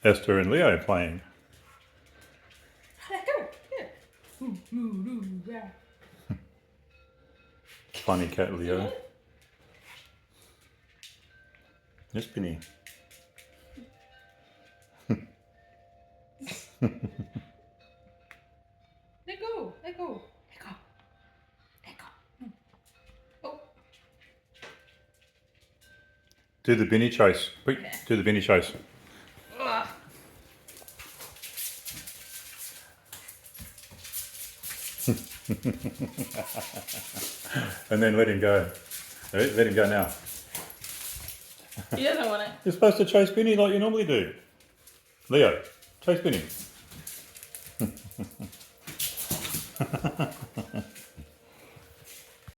Esther and Leo playing. Let go. Yeah. Funny cat Leo. Yes, Binny. Let go. Let go. Let go. Let go. Oh. Do the Binny chase. Quick, Okay. do the Binny chase. Ugh. And then let him go. Let him go now. He doesn't want it. You're supposed to chase Binny like you normally do. Leo, chase Binny.